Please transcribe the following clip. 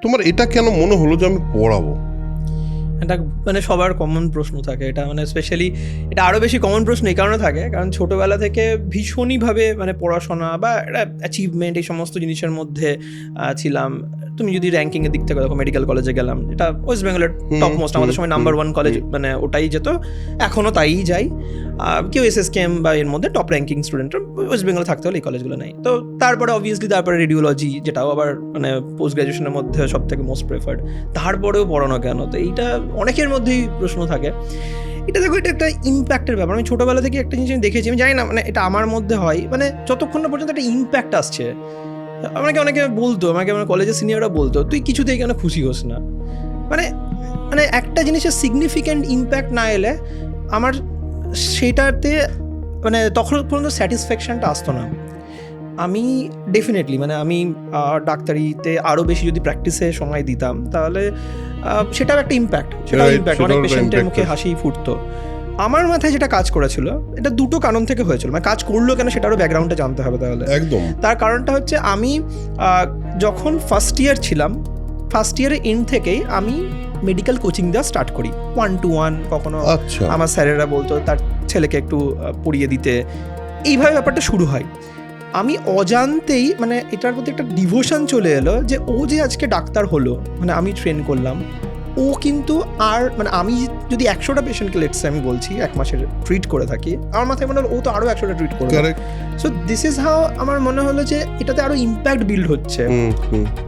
তোমার এটা কেন মনে হলো যে আমি পড়াবো? এটা মানে সবার কমন প্রশ্ন থাকে এটা, মানে স্পেশালি এটা আরও বেশি কমন প্রশ্ন এই কারণে থাকে কারণ ছোটোবেলা থেকে ভীষণইভাবে মানে পড়াশোনা বা একটা অ্যাচিভমেন্ট এই সমস্ত জিনিসের মধ্যে ছিলাম। তুমি যদি র্যাঙ্কিংয়ের দিক থেকে দেখো, মেডিকেল কলেজে গেলাম, এটা ওয়েস্ট বেঙ্গলের টপ মোস্ট, আমাদের সময় নাম্বার 1 কলেজ, মানে ওটাই যেত, এখনও তাই যাই। কেউ SSKM বা এর মধ্যে টপ র্যাঙ্কিং স্টুডেন্টরা ওয়েস্ট বেঙ্গলে থাকতে হলে এই কলেজগুলো নেই। তো তারপরে অবভিয়াসলি তারপরে রেডিওলজি, যেটাও আবার মানে পোস্ট গ্র্যাজুয়েশনের মধ্যে সব থেকে মোস্ট প্রেফার্ড, তারপরেও পড়ানো কেন? তো এইটা অনেকের মধ্যেই প্রশ্ন থাকে। এটা দেখো, এটা একটা ইম্প্যাক্টের ব্যাপার। আমি ছোটোবেলা থেকে একটা জিনিস আমি দেখেছি, আমি জানি না মানে এটা আমার মধ্যে হয়, মানে যতক্ষণ না পর্যন্ত একটা ইম্প্যাক্ট আসছে। অনেকে বলতো, আমাকে আমার কলেজের সিনিয়ররা বলতো, তুই কিছুতেই কেন খুশি হোস না? মানে মানে একটা জিনিসের সিগনিফিক্যান্ট ইম্প্যাক্ট না এলে আমার সেটাতে মানে তখন পর্যন্ত স্যাটিসফ্যাকশানটা আসতো না। আমি ডেফিনেটলি মানে আমি ডাক্তারিতে আরও বেশি যদি প্র্যাকটিসে সময় দিতাম তাহলে সেটাও একটা ইম্প্যাক্ট, অনেক পেশেন্টের মুখে হাসি ফুটতো। আমার মাথায় যেটা কাজ করেছিল, এটা দুটো কারণ থেকে হয়েছিল। মানে কাজ করলো কেন সেটারও ব্যাকগ্রাউন্ডটা জানতে হবে তাহলে। একদম। তার কারণটা হচ্ছে, আমি যখন ফার্স্ট ইয়ার ছিলাম, ফার্স্ট ইয়ারের এন্ড থেকেই আমি মেডিকেল কোচিং দেওয়া স্টার্ট করি, 1-to-1। কখনো আমার স্যারেরা বলতো তার ছেলেকে একটু পড়িয়ে দিতে, এইভাবে ব্যাপারটা শুরু হয়। আমি অজান্তেই মানে এটার প্রতি একটা ডিভোশন চলে এলো যে ও যে আজকে ডাক্তার হলো, মানে আমি ট্রেন করলাম, ও কিন্তু আর মানে আমি যদি 100টা পেশেন্টকে লেটসে আমি বলছি 1 মাসের ট্রিট করে থাকি, আমার মাথায় মনে হলো ও তো আরও 100টা ট্রিট করবে। সো দিস ইজ হাউ আমার মনে হলো যে এটাতে আরও ইম্প্যাক্ট বিল্ড হচ্ছে।